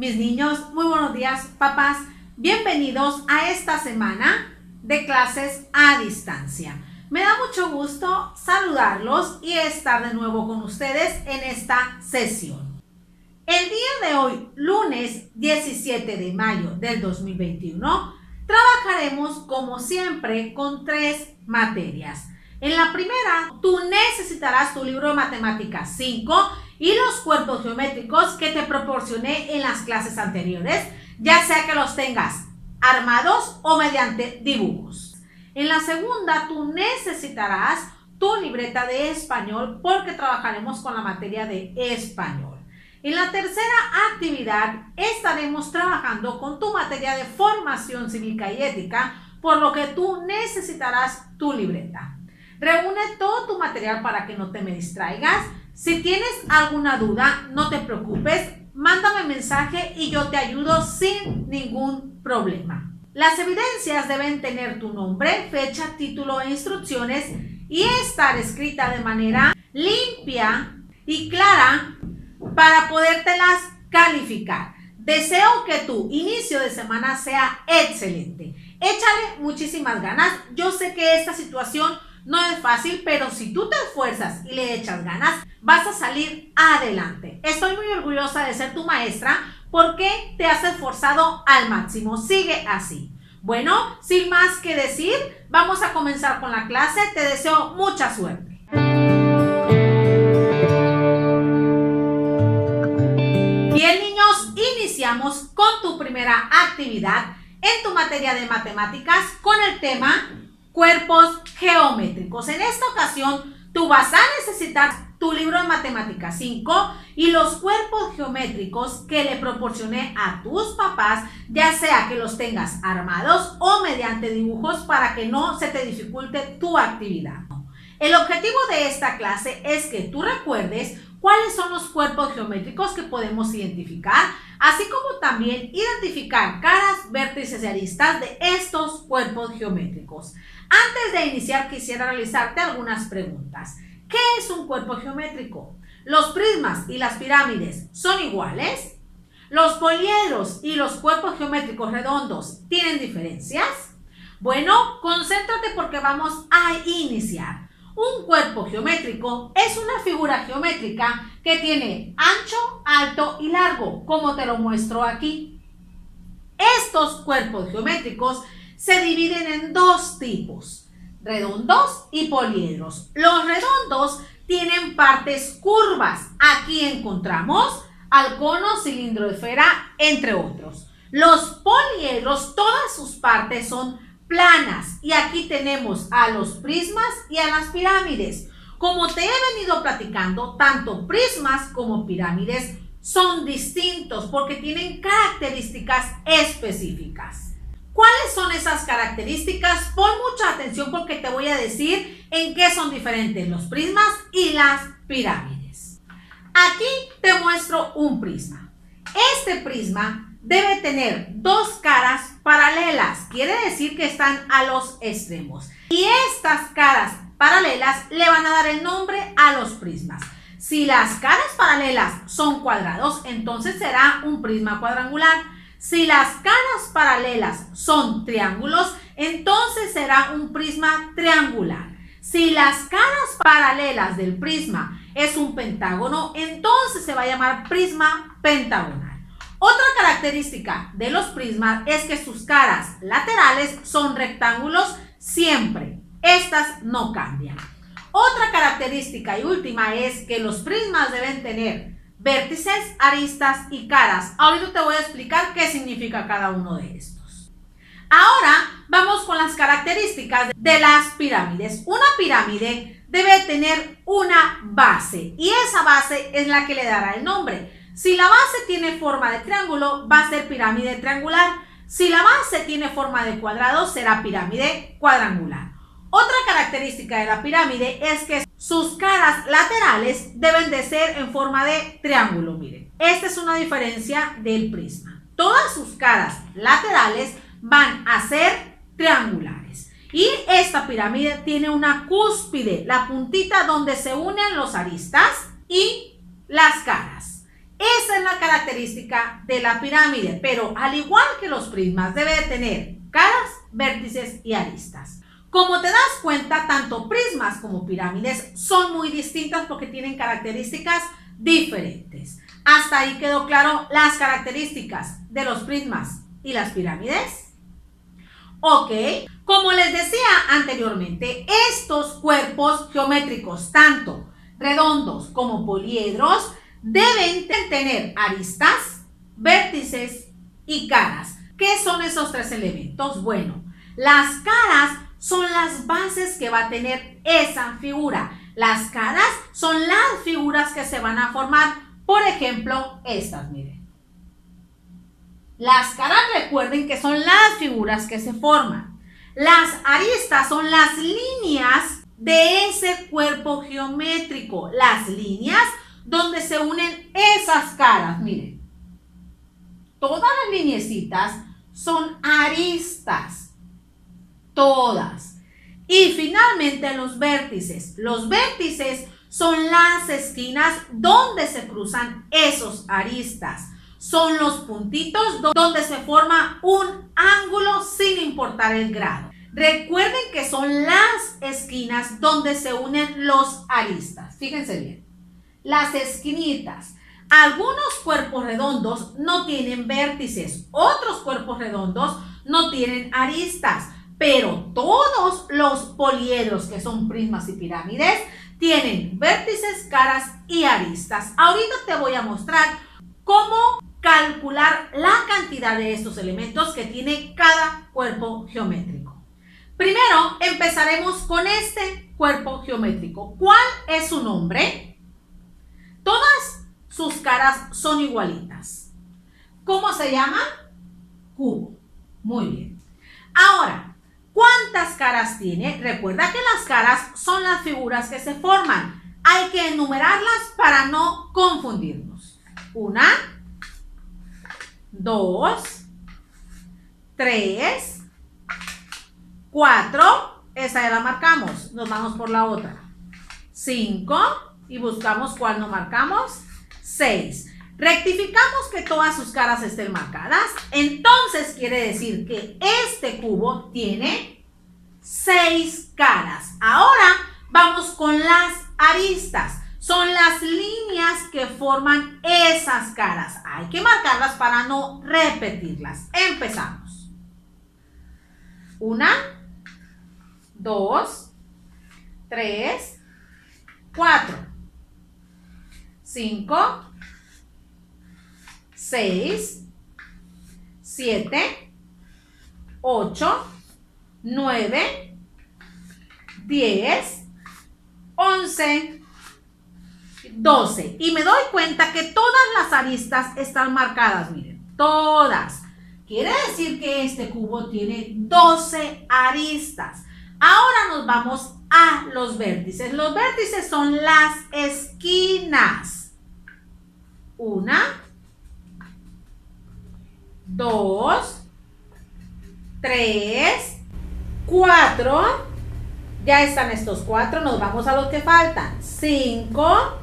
Mis niños, muy buenos días, papás. Bienvenidos a esta semana de clases a distancia. Me da mucho gusto saludarlos y estar de nuevo con ustedes en esta sesión. El día de hoy, lunes 17 de mayo del 2021, trabajaremos como siempre con 3 materias. En la primera, tú necesitarás tu libro de matemáticas 5 y los cuerpos geométricos que te proporcioné en las clases anteriores, ya sea que los tengas armados o mediante dibujos. En la segunda, tú necesitarás tu libreta de español porque trabajaremos con la materia de español. En la tercera actividad, estaremos trabajando con tu materia de formación cívica y ética, por lo que tú necesitarás tu libreta. Reúne todo tu material para que no te me distraigas. Si tienes alguna duda, no te preocupes, mándame mensaje y yo te ayudo sin ningún problema. Las evidencias deben tener tu nombre, fecha, título e instrucciones y estar escrita de manera limpia y clara para podértelas calificar. Deseo que tu inicio de semana sea excelente. Échale muchísimas ganas. Yo sé que esta situación no es fácil, pero si tú te esfuerzas y le echas ganas, vas a salir adelante. Estoy muy orgullosa de ser tu maestra porque te has esforzado al máximo. Sigue así. Bueno, sin más que decir, vamos a comenzar con la clase. Te deseo mucha suerte. Bien, niños, iniciamos con tu primera actividad en tu materia de matemáticas con el tema cuerpos geométricos. En esta ocasión, tú vas a necesitar tu libro de matemáticas 5 y los cuerpos geométricos que le proporcioné a tus papás, ya sea que los tengas armados o mediante dibujos para que no se te dificulte tu actividad. El objetivo de esta clase es que tú recuerdes cuáles son los cuerpos geométricos que podemos identificar, así como también identificar caras, vértices y aristas de estos cuerpos geométricos. Antes de iniciar, quisiera realizarte algunas preguntas. ¿Qué es un cuerpo geométrico? ¿Los prismas y las pirámides son iguales? ¿Los poliedros y los cuerpos geométricos redondos tienen diferencias? Bueno, concéntrate porque vamos a iniciar. Un cuerpo geométrico es una figura geométrica que tiene ancho, alto y largo, como te lo muestro aquí. Estos cuerpos geométricos se dividen en 2 tipos, redondos y poliedros. Los redondos tienen partes curvas. Aquí encontramos al cono, cilindro, esfera, entre otros. Los poliedros, todas sus partes son planas y aquí tenemos a los prismas y a las pirámides. Como te he venido platicando, tanto prismas como pirámides son distintos porque tienen características específicas. ¿Cuáles son esas características? Pon mucha atención porque te voy a decir en qué son diferentes los prismas y las pirámides. Aquí te muestro un prisma. Este prisma debe tener 2 caras paralelas, quiere decir que están a los extremos. Y estas caras paralelas le van a dar el nombre a los prismas. Si las caras paralelas son cuadrados, entonces será un prisma cuadrangular. Si las caras paralelas son triángulos, entonces será un prisma triangular. Si las caras paralelas del prisma es un pentágono, entonces se va a llamar prisma pentagonal. Otra característica de los prismas es que sus caras laterales son rectángulos siempre. Estas no cambian. Otra característica y última es que los prismas deben tener vértices, aristas y caras. Ahorita te voy a explicar qué significa cada uno de estos. Ahora vamos con las características de las pirámides. Una pirámide debe tener una base y esa base es la que le dará el nombre. Si la base tiene forma de triángulo, va a ser pirámide triangular. Si la base tiene forma de cuadrado, será pirámide cuadrangular. Otra característica de la pirámide es que sus caras laterales deben de ser en forma de triángulo. Miren, esta es una diferencia del prisma. Todas sus caras laterales van a ser triangulares. Y esta pirámide tiene una cúspide, la puntita donde se unen los aristas y las caras. Esa es la característica de la pirámide, pero al igual que los prismas, debe de tener caras, vértices y aristas. Como te das cuenta, tanto prismas como pirámides son muy distintas porque tienen características diferentes. ¿Hasta ahí quedó claro las características de los prismas y las pirámides? Ok, como les decía anteriormente, estos cuerpos geométricos, tanto redondos como poliedros, deben tener aristas, vértices y caras. ¿Qué son esos tres elementos? Bueno, las caras son las bases que va a tener esa figura. Las caras son las figuras que se van a formar. Por ejemplo, estas, miren. Las caras, recuerden que son las figuras que se forman. Las aristas son las líneas de ese cuerpo geométrico. Las líneas donde se unen esas caras, miren. Todas las lineecitas son aristas. Todas. Y finalmente los vértices. Los vértices son las esquinas donde se cruzan esos aristas. Son los puntitos donde se forma un ángulo sin importar el grado. Recuerden que son las esquinas donde se unen los aristas. Fíjense bien. Las esquinitas. Algunos cuerpos redondos no tienen vértices, otros cuerpos redondos no tienen aristas, pero todos los poliedros que son prismas y pirámides tienen vértices, caras y aristas. Ahorita te voy a mostrar cómo calcular la cantidad de estos elementos que tiene cada cuerpo geométrico. Primero empezaremos con este cuerpo geométrico. ¿Cuál es su nombre? Todas sus caras son igualitas. ¿Cómo se llama? Cubo. Muy bien. Ahora, ¿cuántas caras tiene? Recuerda que las caras son las figuras que se forman. Hay que enumerarlas para no confundirnos. 1, 2, 3, 4. Esa ya la marcamos. Nos vamos por la otra. 5. Y buscamos cuál no marcamos. 6. Rectificamos que todas sus caras estén marcadas. Entonces quiere decir que este cubo tiene 6 caras. Ahora vamos con las aristas. Son las líneas que forman esas caras. Hay que marcarlas para no repetirlas. Empezamos. 1, 2, 3, 4. 5, 6, 7, 8, 9, 10, 11, 12. Y me doy cuenta que todas las aristas están marcadas, miren, todas. Quiere decir que este cubo tiene 12 aristas. Ahora nos vamos a los vértices. Los vértices son las esquinas. 1, 2, 3, 4. Ya están estos 4. Nos vamos a los que faltan. 5,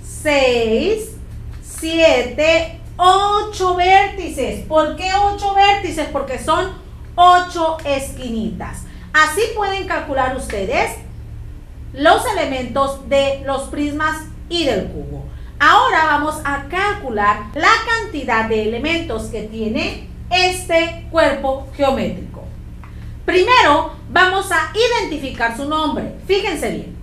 6, 7, 8 vértices. ¿Por qué 8 vértices? Porque son 8 esquinitas. Así pueden calcular ustedes los elementos de los prismas y del cubo. Ahora vamos a calcular la cantidad de elementos que tiene este cuerpo geométrico. Primero vamos a identificar su nombre. Fíjense bien.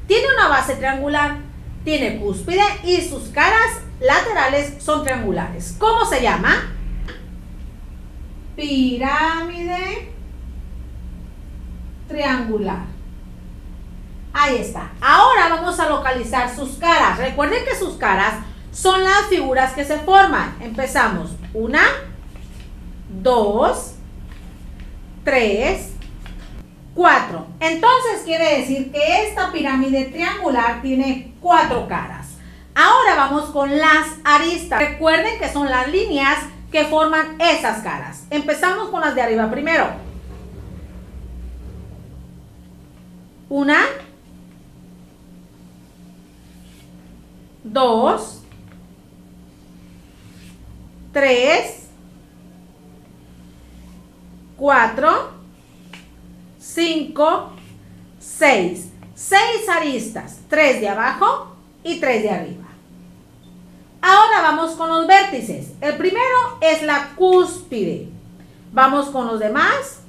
Tiene una base triangular, tiene cúspide y sus caras laterales son triangulares. ¿Cómo se llama? Pirámide triangular. Ahí está. Ahora vamos a localizar sus caras. Recuerden que sus caras son las figuras que se forman. Empezamos. 1, 2, 3, 4. Entonces quiere decir que esta pirámide triangular tiene 4 caras. Ahora vamos con las aristas. Recuerden que son las líneas que forman esas caras. Empezamos con las de arriba primero. 1, 2, 3, 4, 5, 6. 6 aristas, 3 de abajo y 3 de arriba. Ahora vamos con los vértices. El primero es la cúspide. Vamos con los demás.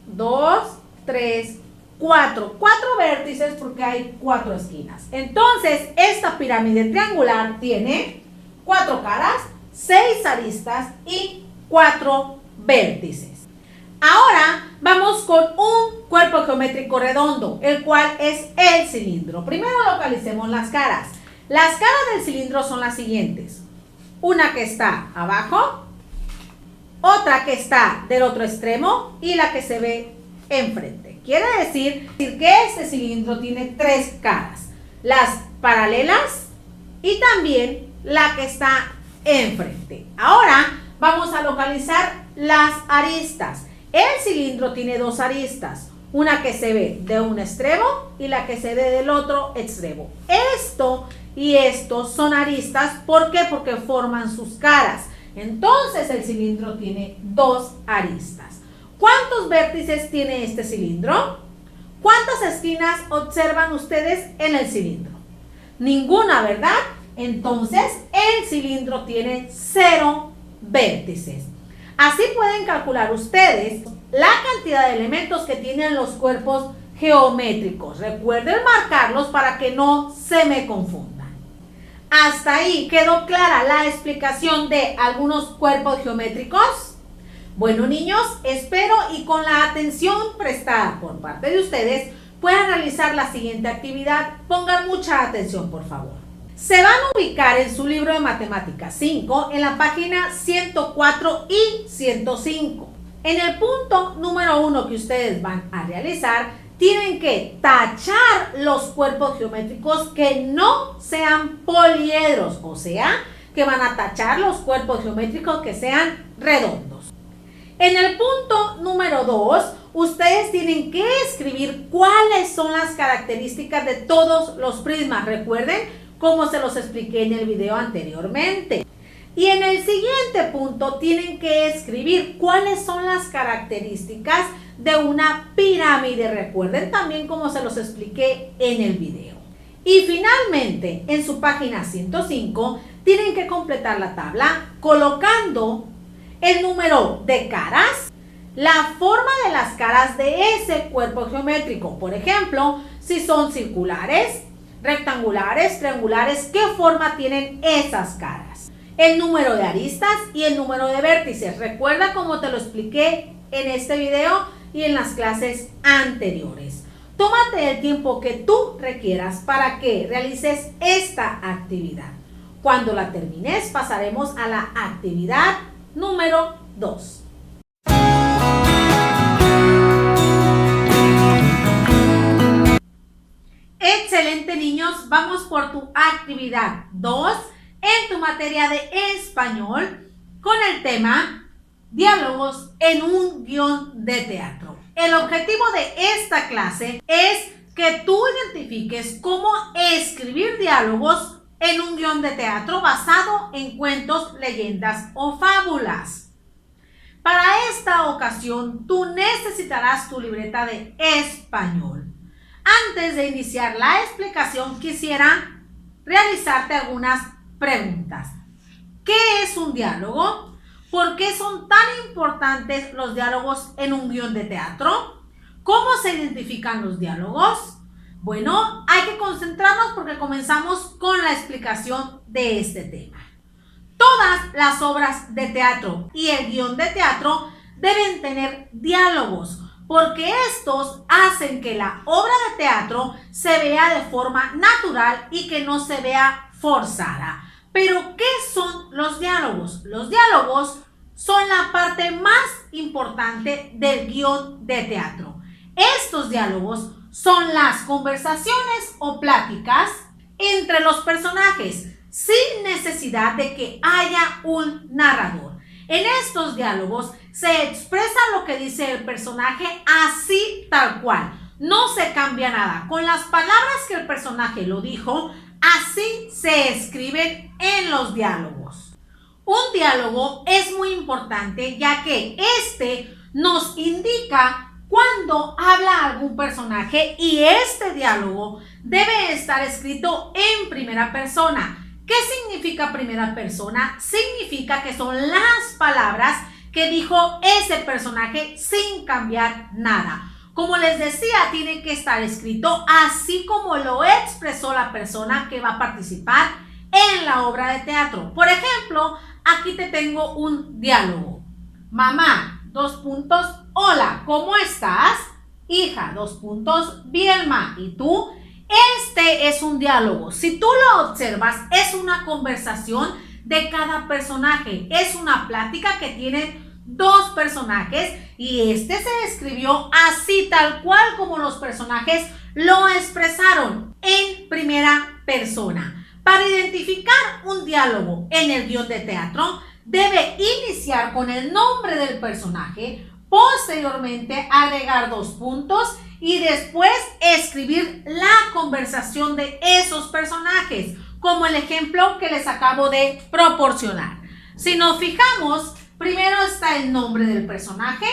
2, 3, 4. 4 vértices porque hay 4 esquinas. Entonces, esta pirámide triangular tiene 4 caras, 6 aristas y 4 vértices. Ahora vamos con un cuerpo geométrico redondo, el cual es el cilindro. Primero localicemos las caras. Las caras del cilindro son las siguientes. Una que está abajo, otra que está del otro extremo y la que se ve enfrente. Quiere decir que este cilindro tiene 3 caras. Las paralelas y también la que está enfrente. Ahora vamos a localizar las aristas. El cilindro tiene 2 aristas, una que se ve de un extremo y la que se ve del otro extremo. Esto y esto son aristas, ¿por qué? Porque forman sus caras. Entonces el cilindro tiene 2 aristas. ¿Cuántos vértices tiene este cilindro? ¿Cuántas esquinas observan ustedes en el cilindro? Ninguna, ¿verdad? Entonces el cilindro tiene 0 vértices. Así pueden calcular ustedes la cantidad de elementos que tienen los cuerpos geométricos. Recuerden marcarlos para que no se me confundan. ¿Hasta ahí quedó clara la explicación de algunos cuerpos geométricos? Bueno, niños, espero y con la atención prestada por parte de ustedes puedan realizar la siguiente actividad. Pongan mucha atención, por favor. Se van a ubicar en su libro de Matemáticas 5 en la página 104 y 105. En el punto número 1 que ustedes van a realizar, tienen que tachar los cuerpos geométricos que no sean poliedros, o sea, que van a tachar los cuerpos geométricos que sean redondos. En el punto número 2, ustedes tienen que escribir cuáles son las características de todos los prismas. Recuerden como se los expliqué en el video anteriormente. Y en el siguiente punto tienen que escribir cuáles son las características de una pirámide. Recuerden también como se los expliqué en el video. Y finalmente, en su página 105, tienen que completar la tabla colocando el número de caras, la forma de las caras de ese cuerpo geométrico. Por ejemplo, si son circulares, rectangulares, triangulares, ¿qué forma tienen esas caras? El número de aristas y el número de vértices. Recuerda como te lo expliqué en este video y en las clases anteriores. Tómate el tiempo que tú requieras para que realices esta actividad. Cuando la termines, pasaremos a la actividad número 2. Excelente, niños, vamos por tu actividad 2 en tu materia de español con el tema diálogos en un guión de teatro. El objetivo de esta clase es que tú identifiques cómo escribir diálogos en un guión de teatro basado en cuentos, leyendas o fábulas. Para esta ocasión, tú necesitarás tu libreta de español. Antes de iniciar la explicación, quisiera realizarte algunas preguntas. ¿Qué es un diálogo? ¿Por qué son tan importantes los diálogos en un guión de teatro? ¿Cómo se identifican los diálogos? Bueno, hay que concentrarnos porque comenzamos con la explicación de este tema. Todas las obras de teatro y el guión de teatro deben tener diálogos, porque estos hacen que la obra de teatro se vea de forma natural y que no se vea forzada. Pero, ¿qué son los diálogos? Los diálogos son la parte más importante del guión de teatro. Estos diálogos son las conversaciones o pláticas entre los personajes, sin necesidad de que haya un narrador. En estos diálogos se expresa lo que dice el personaje así tal cual. No se cambia nada. Con las palabras que el personaje lo dijo, así se escriben en los diálogos. Un diálogo es muy importante ya que este nos indica cuando habla algún personaje y este diálogo debe estar escrito en primera persona. ¿Qué significa primera persona? Significa que son las palabras que dijo ese personaje sin cambiar nada. Como les decía, tiene que estar escrito así como lo expresó la persona que va a participar en la obra de teatro. Por ejemplo, aquí te tengo un diálogo. Mamá, hola, ¿cómo estás? Hija, bien, ma. ¿Y tú? Este es un diálogo. Si tú lo observas, es una conversación de cada personaje. Es una plática que tienen dos personajes y este se escribió así tal cual como los personajes lo expresaron en primera persona. Para identificar un diálogo en el guión de teatro, debe iniciar con el nombre del personaje, posteriormente agregar 2 puntos y después escribir la conversación de esos personajes, como el ejemplo que les acabo de proporcionar. Si nos fijamos, primero está el nombre del personaje,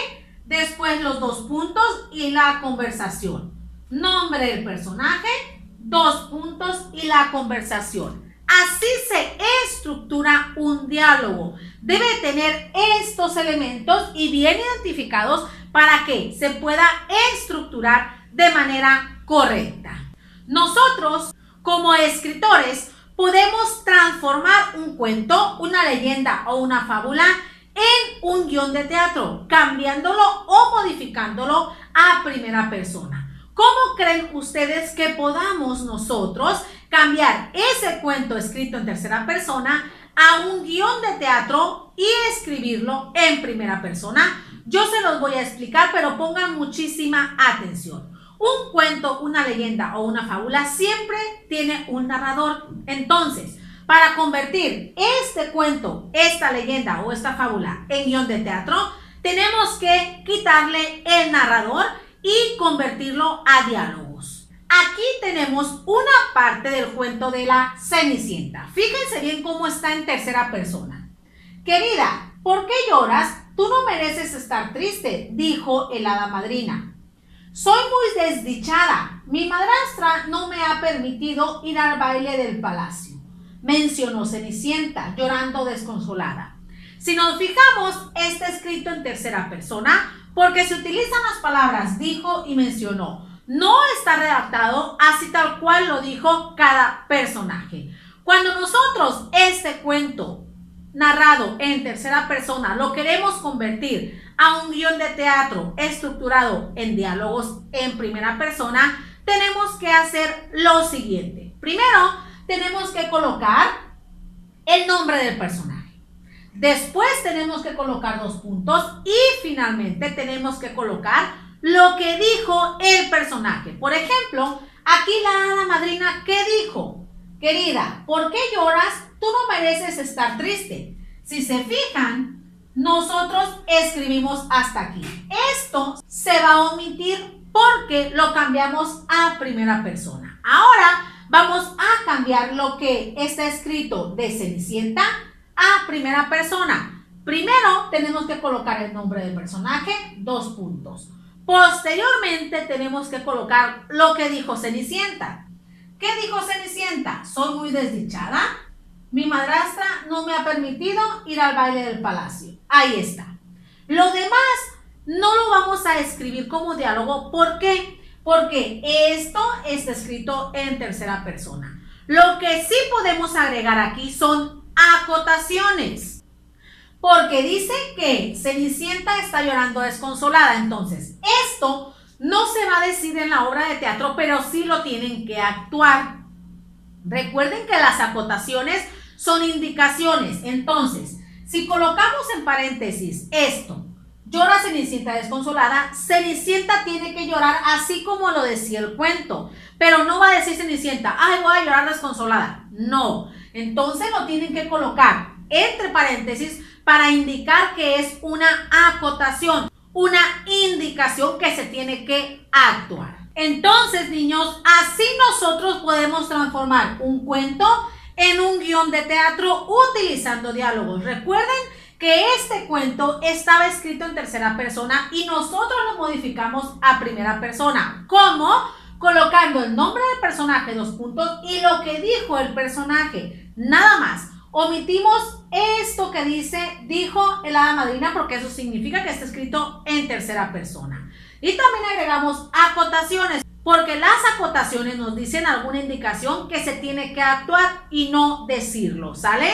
después los 2 puntos y la conversación. Nombre del personaje, 2 puntos y la conversación. Así se estructura un diálogo. Debe tener estos elementos y bien identificados para que se pueda estructurar de manera correcta. Nosotros, como escritores, podemos transformar un cuento, una leyenda o una fábula en un guión de teatro, cambiándolo o modificándolo a primera persona. ¿Cómo creen ustedes que podamos nosotros cambiar ese cuento escrito en tercera persona a un guión de teatro y escribirlo en primera persona? Yo se los voy a explicar, pero pongan muchísima atención. Un cuento, una leyenda o una fábula siempre tiene un narrador. Entonces, para convertir este cuento, esta leyenda o esta fábula en guión de teatro, tenemos que quitarle el narrador y convertirlo a diálogos. Aquí tenemos una parte del cuento de la Cenicienta. Fíjense bien cómo está en tercera persona. Querida, ¿por qué lloras? Tú no mereces estar triste, dijo el hada madrina. Soy muy desdichada. Mi madrastra no me ha permitido ir al baile del palacio, mencionó Cenicienta, llorando desconsolada. Si nos fijamos, está escrito en tercera persona porque se utilizan las palabras dijo y mencionó. No está redactado así tal cual lo dijo cada personaje. Cuando nosotros este cuento narrado en tercera persona lo queremos convertir a un guión de teatro estructurado en diálogos en primera persona, tenemos que hacer lo siguiente. Primero, tenemos que colocar el nombre del personaje. Después tenemos que colocar 2 puntos y finalmente tenemos que colocar lo que dijo el personaje. Por ejemplo, aquí la hada madrina, ¿qué dijo? Querida, ¿por qué lloras? Tú no mereces estar triste. Si se fijan, nosotros escribimos hasta aquí. Esto se va a omitir porque lo cambiamos a primera persona. Ahora vamos a cambiar lo que está escrito de Cenicienta a primera persona. Primero tenemos que colocar el nombre del personaje, 2 puntos. Posteriormente tenemos que colocar lo que dijo Cenicienta. ¿Qué dijo Cenicienta? Soy muy desdichada. Mi madrastra no me ha permitido ir al baile del palacio. Ahí está. Lo demás no lo vamos a escribir como diálogo. ¿Por qué? Porque esto está escrito en tercera persona. Lo que sí podemos agregar aquí son acotaciones. Porque dice que Cenicienta está llorando desconsolada. Entonces, esto no se va a decir en la obra de teatro, pero sí lo tienen que actuar. Recuerden que las acotaciones son indicaciones. Entonces, si colocamos en paréntesis esto, llora Cenicienta desconsolada, Cenicienta tiene que llorar así como lo decía el cuento. Pero no va a decir Cenicienta, ay, voy a llorar desconsolada. No. Entonces lo tienen que colocar entre paréntesis para indicar que es una acotación, una indicación que se tiene que actuar. Entonces, niños, así nosotros podemos transformar un cuento en un guión de teatro utilizando diálogos. Recuerden que este cuento estaba escrito en tercera persona y nosotros lo modificamos a primera persona. ¿Cómo? Colocando el nombre del personaje, 2 puntos, y lo que dijo el personaje. Nada más. Omitimos esto que dijo el hada madrina, porque eso significa que está escrito en tercera persona. Y también agregamos acotaciones, porque las acotaciones nos dicen alguna indicación que se tiene que actuar y no decirlo, ¿sale?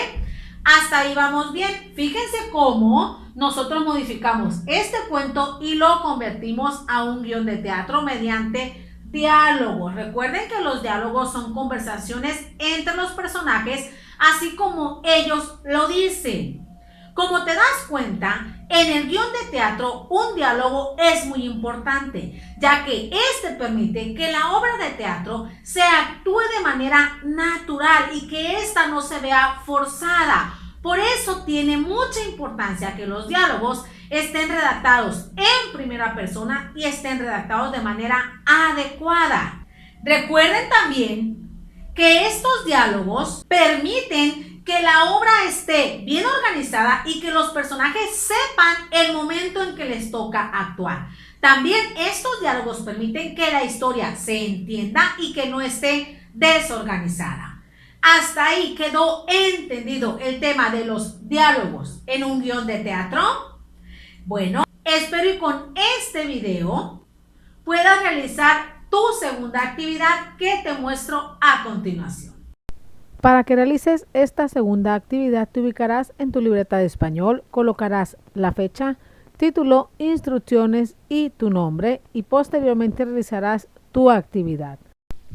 Hasta ahí vamos bien. Fíjense cómo nosotros modificamos este cuento y lo convertimos a un guión de teatro mediante diálogos. Recuerden que los diálogos son conversaciones entre los personajes, así como ellos lo dicen. Como te das cuenta, en el guión de teatro un diálogo es muy importante, ya que este permite que la obra de teatro se actúe de manera natural y que ésta no se vea forzada. Por eso tiene mucha importancia que los diálogos estén redactados en primera persona y estén redactados de manera adecuada. Recuerden también que estos diálogos permiten que la obra esté bien organizada y que los personajes sepan el momento en que les toca actuar. También estos diálogos permiten que la historia se entienda y que no esté desorganizada. ¿Hasta ahí quedó entendido el tema de los diálogos en un guión de teatro? Bueno, espero y con este video puedas realizar tu segunda actividad que te muestro a continuación. Para que realices esta segunda actividad te ubicarás en tu libreta de español, colocarás la fecha, título, instrucciones y tu nombre y posteriormente realizarás tu actividad.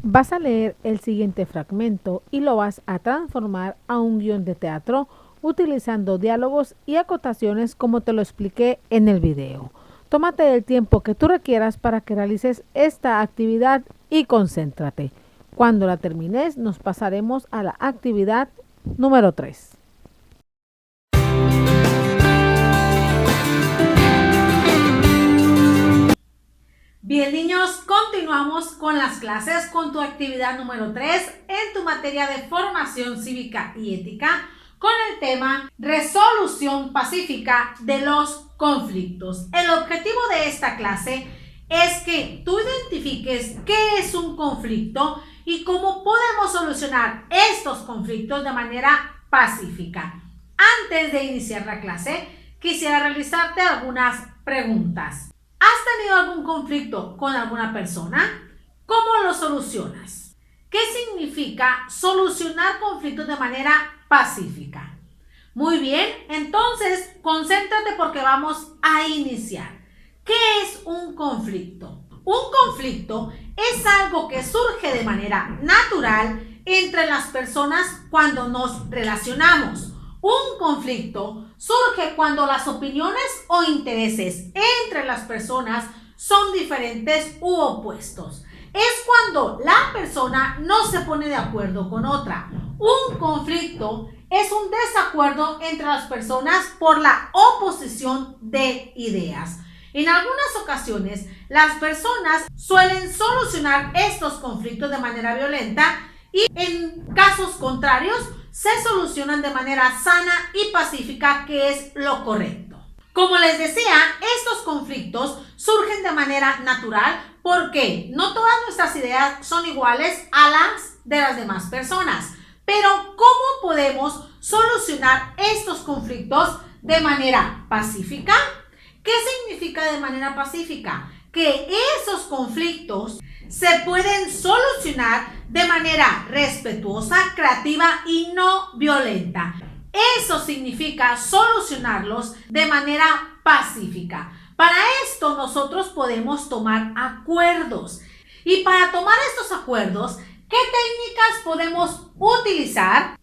Vas a leer el siguiente fragmento y lo vas a transformar a un guión de teatro utilizando diálogos y acotaciones como te lo expliqué en el video. Tómate el tiempo que tú requieras para que realices esta actividad y concéntrate. Cuando la termines, nos pasaremos a la actividad número 3. Bien, niños, continuamos con las clases con tu actividad número 3 en tu materia de formación cívica y ética con el tema resolución pacífica de los conflictos. El objetivo de esta clase es que tú identifiques qué es un conflicto y cómo podemos solucionar estos conflictos de manera pacífica. Antes de iniciar la clase, quisiera realizarte algunas preguntas. ¿Has tenido algún conflicto con alguna persona? ¿Cómo lo solucionas? ¿Qué significa solucionar conflictos de manera pacífica? Muy bien, entonces concéntrate porque vamos a iniciar. ¿Qué es un conflicto? Un conflicto es algo que surge de manera natural entre las personas cuando nos relacionamos. Un conflicto surge cuando las opiniones o intereses entre las personas son diferentes u opuestos. Es cuando la persona no se pone de acuerdo con otra. Un conflicto es un desacuerdo entre las personas por la oposición de ideas. En algunas ocasiones, las personas suelen solucionar estos conflictos de manera violenta y en casos contrarios se solucionan de manera sana y pacífica, que es lo correcto. Como les decía, estos conflictos surgen de manera natural porque no todas nuestras ideas son iguales a las de las demás personas. Pero, ¿cómo podemos solucionar estos conflictos de manera pacífica? ¿Qué significa de manera pacífica? Que esos conflictos se pueden solucionar de manera respetuosa, creativa y no violenta. Eso significa solucionarlos de manera pacífica. Para esto nosotros podemos tomar acuerdos. Y para tomar estos acuerdos, ¿qué técnicas podemos utilizar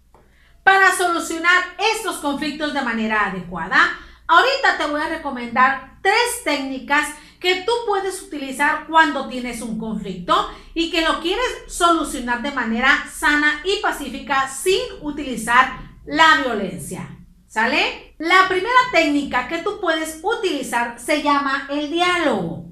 para solucionar estos conflictos de manera adecuada? Ahorita te voy a recomendar 3 técnicas que tú puedes utilizar cuando tienes un conflicto y que lo quieres solucionar de manera sana y pacífica sin utilizar la violencia. ¿Sale? La primera técnica que tú puedes utilizar se llama el diálogo.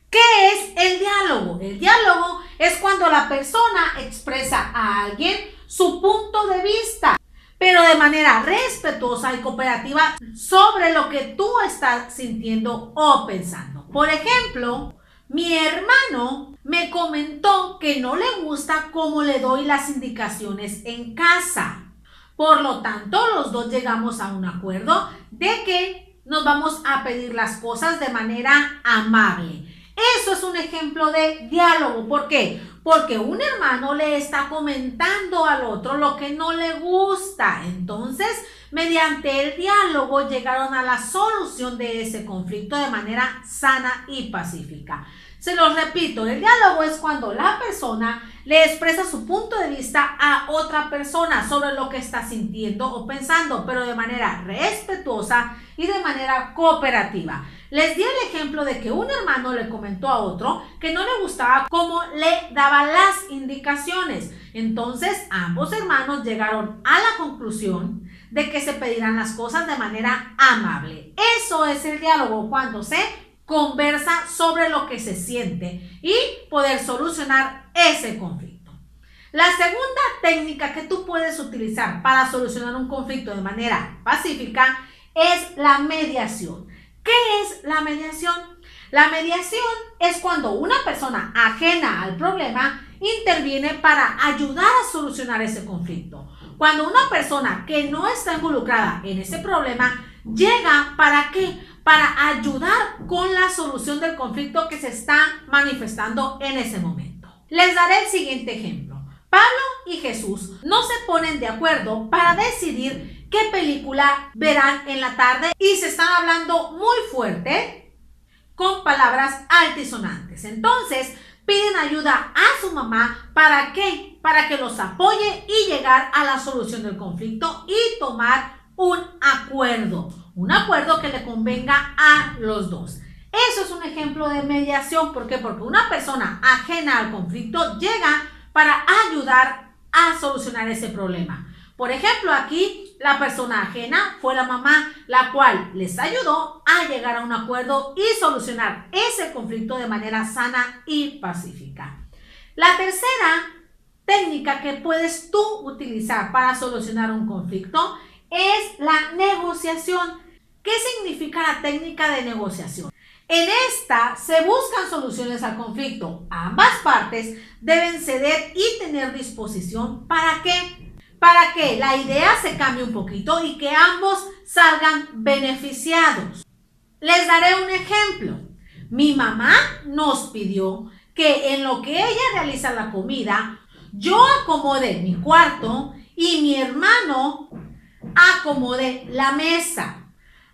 ¿Qué es el diálogo? El diálogo es cuando la persona expresa a alguien su punto de vista, pero de manera respetuosa y cooperativa sobre lo que tú estás sintiendo o pensando. Por ejemplo, mi hermano me comentó que no le gusta cómo le doy las indicaciones en casa. Por lo tanto, los dos llegamos a un acuerdo de que nos vamos a pedir las cosas de manera amable. Eso es un ejemplo de diálogo. ¿Por qué? Porque un hermano le está comentando al otro lo que no le gusta. Entonces, mediante el diálogo llegaron a la solución de ese conflicto de manera sana y pacífica. Se los repito, el diálogo es cuando la persona le expresa su punto de vista a otra persona sobre lo que está sintiendo o pensando, pero de manera respetuosa y de manera cooperativa. Les di el ejemplo de que un hermano le comentó a otro que no le gustaba cómo le daba las indicaciones. Entonces, ambos hermanos llegaron a la conclusión de que se pedirán las cosas de manera amable. Eso es el diálogo, cuando se conversa sobre lo que se siente y poder solucionar ese conflicto. La segunda técnica que tú puedes utilizar para solucionar un conflicto de manera pacífica es la mediación. ¿Qué es la mediación? La mediación es cuando una persona ajena al problema interviene para ayudar a solucionar ese conflicto. Cuando una persona que no está involucrada en ese problema llega, ¿para qué? Para ayudar con la solución del conflicto que se está manifestando en ese momento. Les daré el siguiente ejemplo. Pablo y Jesús no se ponen de acuerdo para decidir qué película verán en la tarde y se están hablando muy fuerte con palabras altisonantes. Entonces piden ayuda a su mamá. ¿Para qué? Para que los apoye y llegar a la solución del conflicto y tomar un acuerdo que le convenga a los dos. Eso es un ejemplo de mediación. ¿Por qué? Porque una persona ajena al conflicto llega para ayudar a solucionar ese problema. Por ejemplo, aquí la persona ajena fue la mamá, la cual les ayudó a llegar a un acuerdo y solucionar ese conflicto de manera sana y pacífica. La tercera técnica que puedes tú utilizar para solucionar un conflicto es la negociación. ¿Qué significa la técnica de negociación? En esta se buscan soluciones al conflicto. Ambas partes deben ceder y tener disposición. ¿Para qué? Para que la idea se cambie un poquito y que ambos salgan beneficiados. Les daré un ejemplo. Mi mamá nos pidió que en lo que ella realiza la comida, yo acomode mi cuarto y mi hermano acomode la mesa.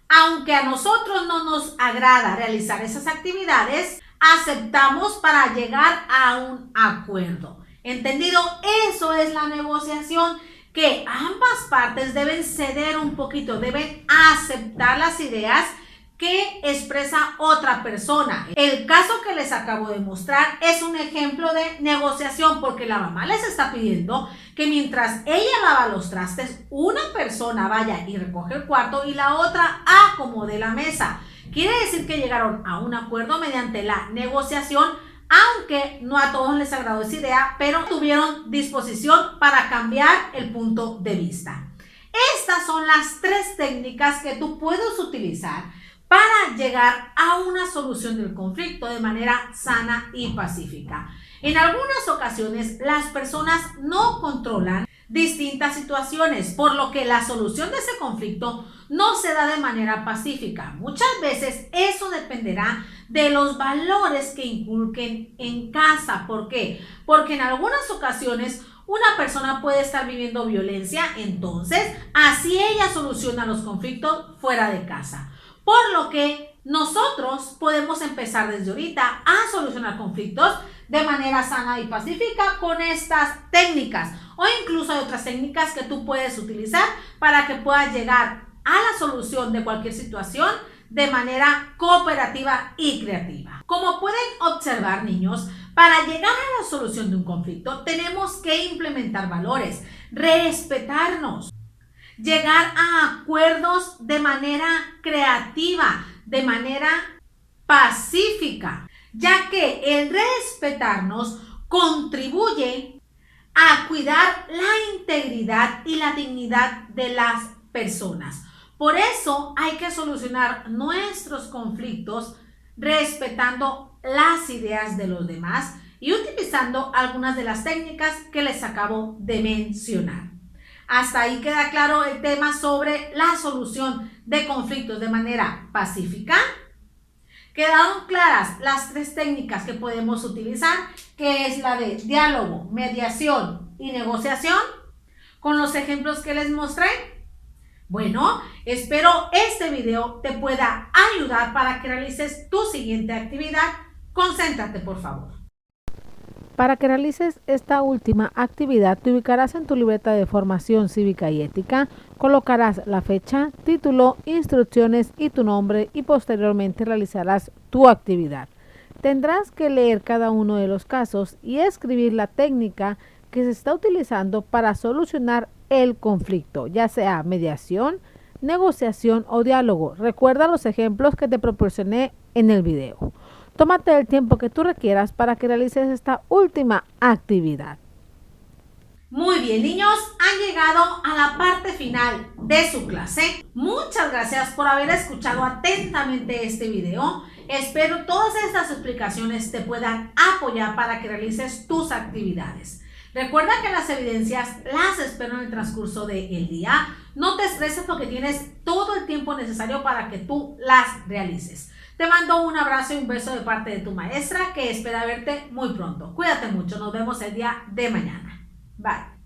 Aunque a nosotros no nos agrada realizar esas actividades, aceptamos para llegar a un acuerdo. ¿Entendido? Eso es la negociación, que ambas partes deben ceder un poquito, deben aceptar las ideas que expresa otra persona. El caso que les acabo de mostrar es un ejemplo de negociación, porque la mamá les está pidiendo que mientras ella lava los trastes, una persona vaya y recoge el cuarto y la otra acomode la mesa. Quiere decir que llegaron a un acuerdo mediante la negociación, aunque no a todos les agradó esa idea, pero tuvieron disposición para cambiar el punto de vista. Estas son las 3 técnicas que tú puedes utilizar para llegar a una solución del conflicto de manera sana y pacífica. En algunas ocasiones las personas no controlan distintas situaciones, por lo que la solución de ese conflicto no se da de manera pacífica. Muchas veces eso dependerá de los valores que inculquen en casa. ¿Por qué? Porque en algunas ocasiones una persona puede estar viviendo violencia, entonces así ella soluciona los conflictos fuera de casa. Por lo que nosotros podemos empezar desde ahorita a solucionar conflictos de manera sana y pacífica con estas técnicas, o incluso hay otras técnicas que tú puedes utilizar para que puedas llegar a la solución de cualquier situación de manera cooperativa y creativa. Como pueden observar, niños, para llegar a la solución de un conflicto tenemos que implementar valores, respetarnos, llegar a acuerdos de manera creativa, de manera pacífica, ya que el respetarnos contribuye a cuidar la integridad y la dignidad de las personas. Por eso hay que solucionar nuestros conflictos respetando las ideas de los demás y utilizando algunas de las técnicas que les acabo de mencionar. Hasta ahí queda claro el tema sobre la solución de conflictos de manera pacífica. Quedaron claras las tres técnicas que podemos utilizar, que es la de diálogo, mediación y negociación, con los ejemplos que les mostré. Bueno, espero este video te pueda ayudar para que realices tu siguiente actividad. Concéntrate, por favor. Para que realices esta última actividad, te ubicarás en tu libreta de formación cívica y ética, colocarás la fecha, título, instrucciones y tu nombre y posteriormente realizarás tu actividad. Tendrás que leer cada uno de los casos y escribir la técnica que se está utilizando para solucionar el conflicto, ya sea mediación, negociación o diálogo. Recuerda los ejemplos que te proporcioné en el video. Tómate el tiempo que tú requieras para que realices esta última actividad. Muy bien, niños, han llegado a la parte final de su clase. Muchas gracias por haber escuchado atentamente este video. Espero todas estas explicaciones te puedan apoyar para que realices tus actividades. Recuerda que las evidencias las espero en el transcurso del día. No te estreses porque tienes todo el tiempo necesario para que tú las realices. Te mando un abrazo y un beso de parte de tu maestra que espera verte muy pronto. Cuídate mucho, nos vemos el día de mañana. Bye.